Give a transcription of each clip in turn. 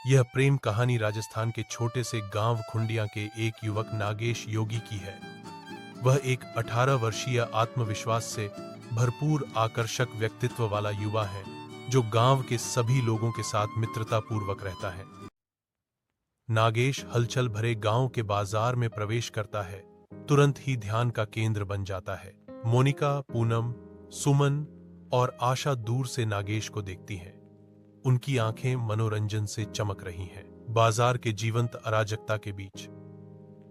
यह प्रेम कहानी राजस्थान के छोटे से गांव खुंडिया के एक युवक नागेश योगी की है। वह एक 18 वर्षीय आत्मविश्वास से भरपूर आकर्षक व्यक्तित्व वाला युवा है, जो गांव के सभी लोगों के साथ मित्रता पूर्वक रहता है। नागेश हलचल भरे गांव के बाजार में प्रवेश करता है, तुरंत ही ध्यान का केंद्र बन जाता है। मोनिका, पूनम, सुमन और आशा दूर से नागेश को देखती हैं। उनकी आंखें मनोरंजन से चमक रही हैं। बाजार के जीवंत अराजकता के बीच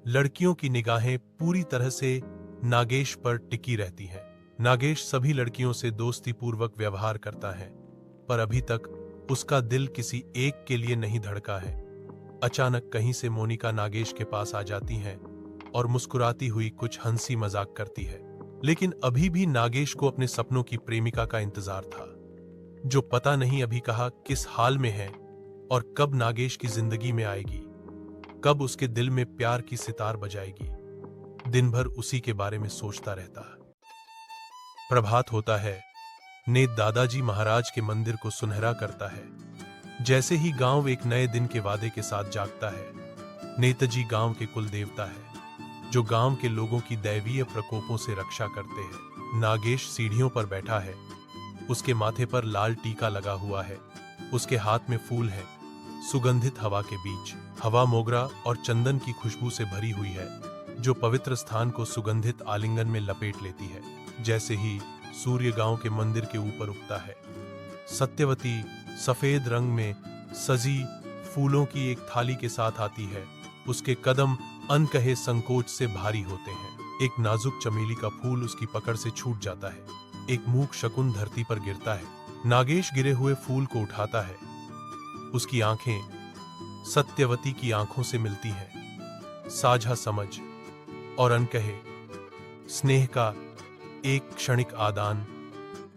लड़कियों की निगाहें पूरी तरह से नागेश पर टिकी रहती हैं। नागेश सभी लड़कियों से दोस्तीपूर्वक व्यवहार करता है, पर अभी तक उसका दिल किसी एक के लिए नहीं धड़का है। अचानक कहीं से मोनिका नागेश के पास आ जाती हैं और मुस्कुराती हुई कुछ हंसी मजाक करती है। लेकिन अभी भी नागेश को अपने सपनों की प्रेमिका का इंतजार था, जो पता नहीं अभी कहाँ किस हाल में है और कब नागेश की जिंदगी में आएगी, कब उसके दिल में प्यार की सितार बजाएगी। दिन भर उसी के बारे में सोचता रहता है। प्रभात होता है। नेत दादाजी महाराज के मंदिर को सुनहरा करता है। जैसे ही गांव एक नए दिन के वादे के साथ जागता है। नेताजी गांव के कुल देवता है, जो गांव के लोगों की दैवीय प्रकोपों से रक्षा करते हैं। नागेश सीढ़ियों पर बैठा है। उसके माथे पर लाल टीका लगा हुआ है। उसके हाथ में फूल है। सुगंधित हवा के बीच हवा मोगरा और चंदन की खुशबू से भरी हुई है, जो पवित्र स्थान को सुगंधित आलिंगन में लपेट लेती है। जैसे ही सूर्य गांव के मंदिर के ऊपर उगता है, सत्यवती सफेद रंग में सजी फूलों की एक थाली के साथ आती है। उसके कदम अनकहे संकोच से भारी होते हैं। एक नाजुक चमेली का फूल उसकी पकड़ से छूट जाता है। एक मूक शकुन धरती पर गिरता है। नागेश गिरे हुए फूल को उठाता है। उसकी आंखें सत्यवती की आंखों से मिलती हैं। साझा समझ और अनकहे स्नेह का एक क्षणिक आदान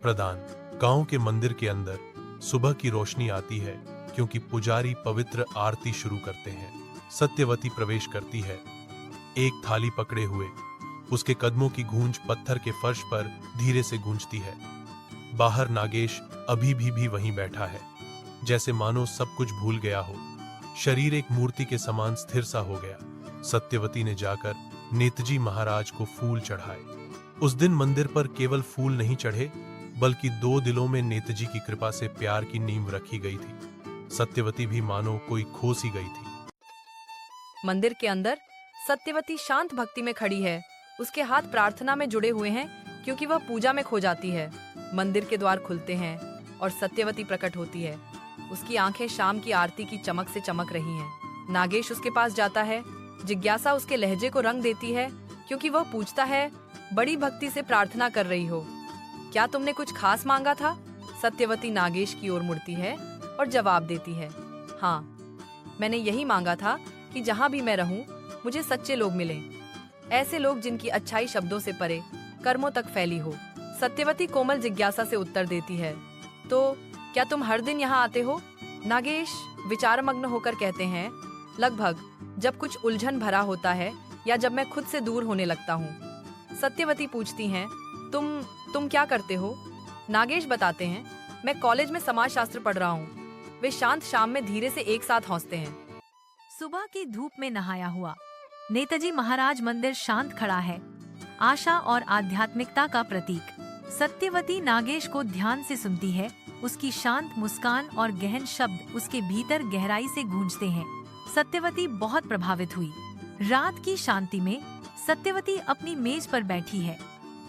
प्रदान। गांव के मंदिर के अंदर सुबह की रोशनी आती है, क्योंकि पुजारी पवित्र आरती शुरू करते हैं। सत्यवती प्रवेश करती है, एक थाली पकड़े हुए। उसके कदमों की गूंज पत्थर के फर्श पर धीरे से गूंजती है। बाहर नागेश अभी भी वहीं बैठा है, जैसे मानो सब कुछ भूल गया हो। शरीर एक मूर्ति के समान स्थिर सा हो गया। सत्यवती ने जाकर नेताजी महाराज को फूल चढ़ाए। उस दिन मंदिर पर केवल फूल नहीं चढ़े, बल्कि दो दिलों में नेताजी की कृपा से प्यार की नींव रखी गई थी। सत्यवती भी मानो कोई खो सी गई थी। मंदिर के अंदर सत्यवती शांत भक्ति में खड़ी है। उसके हाथ प्रार्थना में जुड़े हुए हैं, क्योंकि वह पूजा में खो जाती है। मंदिर के द्वार खुलते हैं और सत्यवती प्रकट होती है। उसकी आंखें शाम की आरती की चमक से चमक रही हैं। नागेश उसके पास जाता है। जिज्ञासा उसके लहजे को रंग देती है, क्योंकि वह पूछता है, बड़ी भक्ति से प्रार्थना कर रही हो, क्या तुमने कुछ खास मांगा था? सत्यवती नागेश की ओर मुड़ती है और जवाब देती है, हाँ, मैंने यही मांगा था कि जहाँ भी मैं रहूं, मुझे सच्चे लोग मिलें। ऐसे लोग जिनकी अच्छाई शब्दों से परे कर्मों तक फैली हो। सत्यवती कोमल जिज्ञासा से उत्तर देती है, तो क्या तुम हर दिन यहाँ आते हो? नागेश विचारमग्न होकर कहते हैं, लगभग, जब कुछ उलझन भरा होता है या जब मैं खुद से दूर होने लगता हूँ। सत्यवती पूछती हैं, तुम क्या करते हो? नागेश बताते हैं, मैं कॉलेज में समाजशास्त्र पढ़ रहा हूँ। वे शांत शाम में धीरे से एक साथ हंसते हैं। सुबह की धूप में नहाया हुआ नेताजी महाराज मंदिर शांत खड़ा है, आशा और आध्यात्मिकता का प्रतीक। सत्यवती नागेश को ध्यान से सुनती है। उसकी शांत मुस्कान और गहन शब्द उसके भीतर गहराई से गूंजते हैं। सत्यवती बहुत प्रभावित हुई। रात की शांति में सत्यवती अपनी मेज पर बैठी है।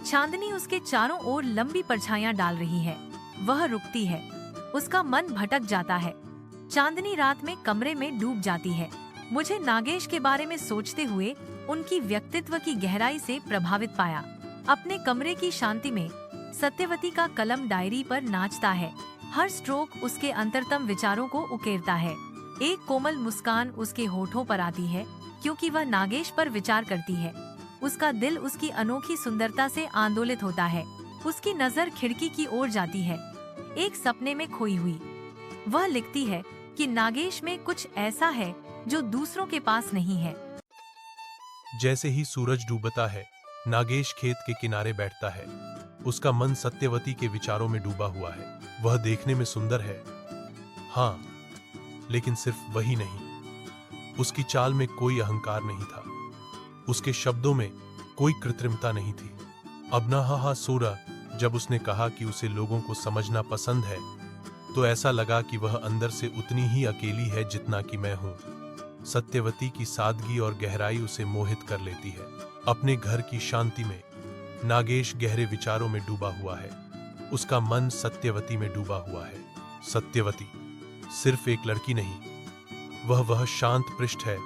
चांदनी उसके चारों ओर लंबी परछाइयां डाल रही है। वह रुकती है। उसका मन भटक जाता है। चांदनी रात में कमरे में डूब जाती है। मुझे नागेश के बारे में सोचते हुए उनकी व्यक्तित्व की गहराई से प्रभावित पाया। अपने कमरे की शांति में सत्यवती का कलम डायरी पर नाचता है। हर स्ट्रोक उसके अंतरतम विचारों को उकेरता है। एक कोमल मुस्कान उसके होठों पर आती है, क्योंकि वह नागेश पर विचार करती है। उसका दिल उसकी अनोखी सुंदरता से आंदोलित होता है। उसकी नजर खिड़की की ओर जाती है, एक सपने में खोई हुई। वह लिखती है कि नागेश में कुछ ऐसा है जो दूसरों के पास नहीं है। जैसे ही सूरज डूबता है, नागेश खेत के किनारे बैठता है। उसका मन सत्यवती के विचारों में डूबा हुआ है। वह देखने में सुंदर है, हाँ, लेकिन सिर्फ वही नहीं, उसकी चाल में कोई अहंकार नहीं था, उसके शब्दों में कोई कृत्रिमता नहीं थी। अबनाहा सूरा, जब उसने कहा कि उसे लोगों को समझना पसंद है, तो ऐसा लगा कि वह अंदर से उतनी ही अकेली है जितना कि मैं हूं। सत्यवती की सादगी और गहराई उसे मोहित कर लेती है। अपने घर की शांति में नागेश गहरे विचारों में डूबा हुआ है। उसका मन सत्यवती में डूबा हुआ है। सत्यवती सिर्फ एक लड़की नहीं, वह शांत पृष्ठ है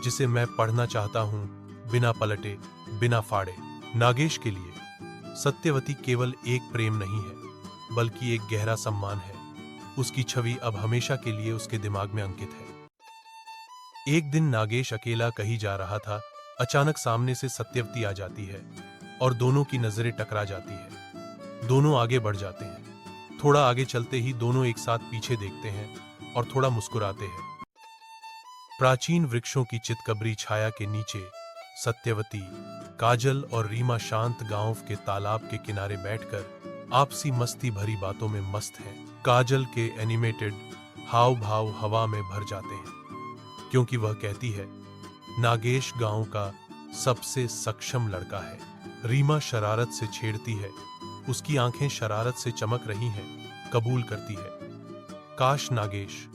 जिसे मैं पढ़ना चाहता हूं, बिना पलटे, बिना फाड़े। नागेश के लिए सत्यवती केवल एक प्रेम नहीं है, बल्कि एक गहरा सम्मान है। उसकी छवि अब हमेशा के लिए उसके दिमाग में अंकित है। एक दिन नागेश अकेला कहीं जा रहा था। अचानक सामने से सत्यवती आ जाती है और दोनों की नजरें टकरा जाती है। दोनों आगे बढ़ जाते हैं। थोड़ा आगे चलते ही दोनों एक साथ पीछे देखते हैं और थोड़ा मुस्कुराते हैं। प्राचीन वृक्षों की चितकबरी छाया के नीचे सत्यवती, काजल और रीमा शांत गांव के तालाब के किनारे बैठकर आपसी मस्ती भरी बातों में मस्त हैं। काजल के एनिमेटेड हाव भाव हवा में भर जाते हैं, क्योंकि वह कहती है, नागेश गांव का सबसे सक्षम लड़का है। रीमा शरारत से छेड़ती है, उसकी आंखें शरारत से चमक रही हैं, कबूल करती है, काश नागेश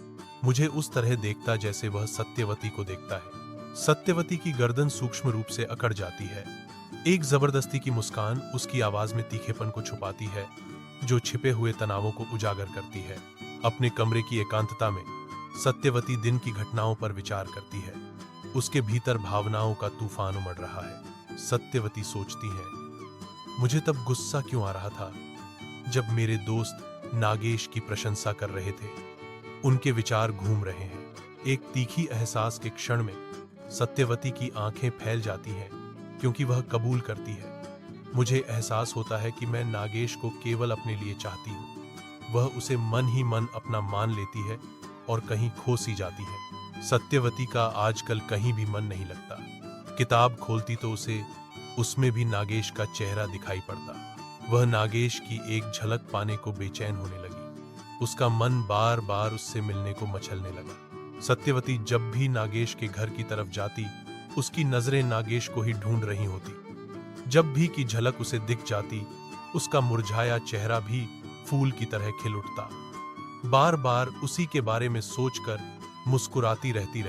मुझे उस तरह देखता जैसे वह सत्यवती को देखता है। सत्यवती की गर्दन सूक्ष्म रूप से अकड़ जाती है। एक जबरदस्ती की मुस्कान उसकी आवाज में तीखेपन को छुपाती है, जो छिपे हुए तनावों को उजागर करती है। अपने कमरे की एकांतता में सत्यवती दिन की घटनाओं पर विचार करती है। उसके भीतर भावनाओं का तूफान उमड़ रहा है। सत्यवती सोचती है, मुझे तब गुस्सा क्यों आ रहा था जब मेरे दोस्त नागेश की प्रशंसा कर रहे थे। उनके विचार घूम रहे हैं। एक तीखी एहसास के क्षण में सत्यवती की आंखें फैल जाती हैं, क्योंकि वह कबूल करती है, मुझे एहसास होता है कि मैं नागेश को केवल अपने लिए चाहती हूँ। वह उसे मन ही मन अपना मान लेती है और कहीं खो सी जाती है। सत्यवती का आजकल कहीं भी मन नहीं लगता। किताब खोलती तो उसे उसमें भी नागेश का चेहरा दिखाई पड़ता। वह नागेश की एक झलक पाने को बेचैन होने लगी। उसका मन बार बार उससे मिलने को मचलने लगा। सत्यवती जब भी नागेश के घर की तरफ जाती, उसकी नजरें नागेश को ही ढूंढ रही होती। जब भी की झलक उसे दिख जाती, उसका मुरझाया चेहरा भी फूल की तरह खिल उठता। बार बार उसी के बारे में सोचकर मुस्कुराती रहती।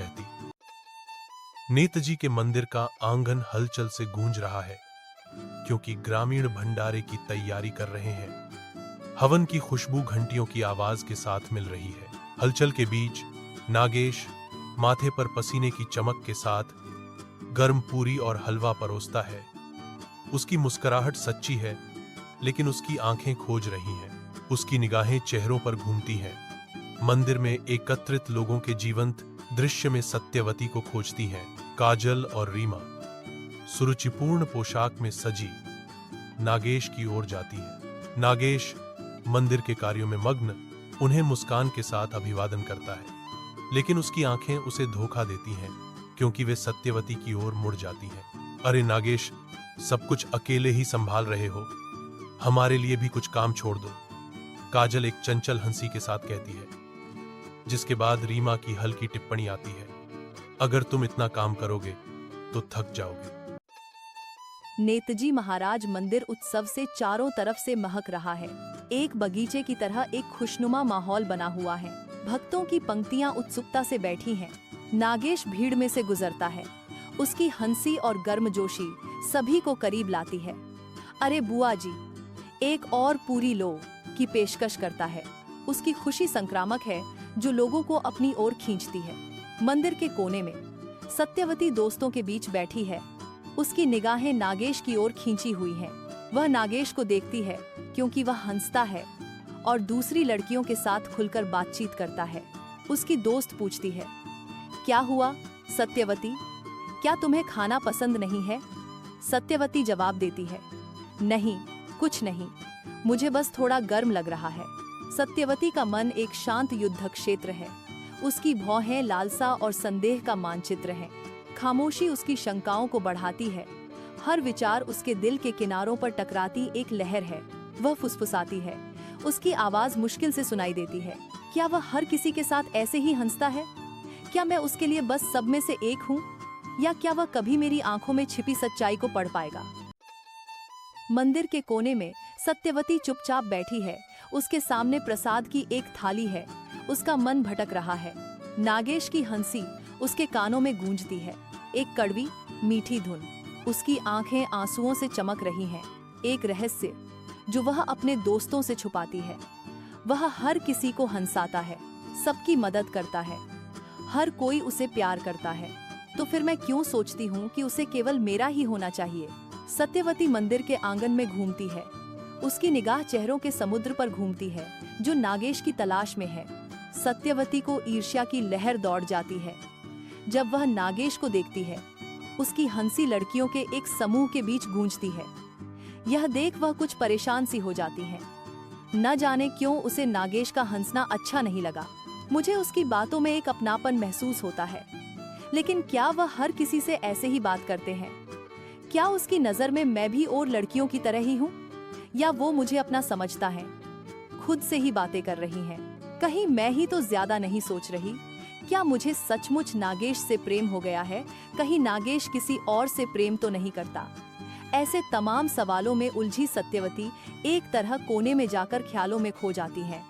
नेताजी के मंदिर का आंगन हलचल से गूंज रहा है, क्योंकि ग्रामीण भंडारे की तैयारी कर रहे हैं। हवन की खुशबू घंटियों की आवाज के साथ मिल रही है। हलचल के बीच नागेश माथे पर पसीने की चमक के साथ गर्म पूरी और हलवा परोसता है। उसकी मुस्कुराहट सच्ची है, लेकिन उसकी आंखें खोज रही हैं। उसकी निगाहें चेहरों पर घूमती हैं। मंदिर में एकत्रित लोगों के जीवंत दृश्य में सत्यवती को खोजती हैं। काजल और रीमा सुरुचिपूर्ण पोशाक में सजी नागेश की ओर जाती है। नागेश मंदिर के कार्यों में मग्न उन्हें मुस्कान के साथ अभिवादन करता है, लेकिन उसकी आंखें उसे धोखा देती हैं, क्योंकि वे सत्यवती की ओर मुड़ जाती हैं। अरे नागेश, सब कुछ अकेले ही संभाल रहे हो, हमारे लिए भी कुछ काम छोड़ दो, काजल एक चंचल हंसी के साथ कहती है, जिसके बाद रीमा की हल्की टिप्पणी आती है, अगर तुम इतना काम करोगे तो थक जाओगे। नेताजी महाराज मंदिर उत्सव से चारों तरफ से महक रहा है। एक बगीचे की तरह एक खुशनुमा माहौल बना हुआ है। भक्तों की पंक्तियां उत्सुकता से बैठी हैं। नागेश भीड़ में से गुजरता है। उसकी हंसी और गर्मजोशी सभी को करीब लाती है। अरे बुआ जी, एक और पूरी लो की पेशकश करता है। उसकी खुशी संक्रामक है, जो लोगों को अपनी ओर खींचती है। मंदिर के कोने में सत्यवती दोस्तों के बीच बैठी है। उसकी निगाहें नागेश की ओर खींची हुई हैं। वह नागेश को देखती है, क्योंकि वह हंसता है और दूसरी लड़कियों के साथ खुलकर बातचीत करता है। उसकी दोस्त पूछती है, क्या हुआ सत्यवती, क्या तुम्हें खाना पसंद नहीं है? सत्यवती जवाब देती है, नहीं, कुछ नहीं, मुझे बस थोड़ा गर्म लग रहा है। सत्यवती का मन एक शांत युद्ध क्षेत्र है। उसकी भौहें लालसा और संदेह का मानचित्र है। खामोशी उसकी शंकाओं को बढ़ाती है। हर विचार उसके दिल के किनारों पर टकराती एक लहर है। वह फुसफुसाती है। उसकी आवाज मुश्किल से सुनाई देती है, क्या वह हर किसी के साथ ऐसे ही हंसता है? क्या मैं उसके लिए बस सब में से एक हूँ? या क्या वह कभी मेरी आंखों में छिपी सच्चाई को पढ़ पाएगा? मंदिर के कोने में सत्यवती चुपचाप बैठी है। उसके सामने प्रसाद की एक थाली है। उसका मन भटक रहा है। नागेश की हंसी उसके कानों में गूंजती है, एक कड़वी मीठी धुन। उसकी आंखें आंसुओं से चमक रही हैं, एक रहस्य जो वह अपने दोस्तों से छुपाती है। वह हर किसी को हंसाता है, सबकी मदद करता है, हर कोई उसे प्यार करता है। तो फिर मैं क्यों सोचती हूँ कि उसे केवल मेरा ही होना चाहिए? सत्यवती मंदिर के आंगन में घूमती है। उसकी निगाह चेहरों के समुद्र पर घूमती है जो नागेश की तलाश में है। सत्यवती को ईर्ष्या की लहर दौड़ जाती है जब वह नागेश को देखती है। उसकी हंसी लड़कियों के एक समूह के बीच गूंजती है। यह देख वह कुछ परेशान सी हो जाती है। न जाने क्यों उसे नागेश का हंसना अच्छा नहीं लगा। मुझे उसकी बातों में एक अपनापन महसूस होता है, लेकिन क्या वह हर किसी से ऐसे ही बात करते हैं? क्या उसकी नजर में मैं भी और लड़कियों की तरह ही हूँ, या वो मुझे अपना समझता है? खुद से ही बातें कर रही हैं। कहीं मैं ही तो ज्यादा नहीं सोच रही? क्या मुझे सचमुच नागेश से प्रेम हो गया है? कहीं नागेश किसी और से प्रेम तो नहीं करता? ऐसे तमाम सवालों में उलझी सत्यवती एक तरह कोने में जाकर ख्यालों में खो जाती है।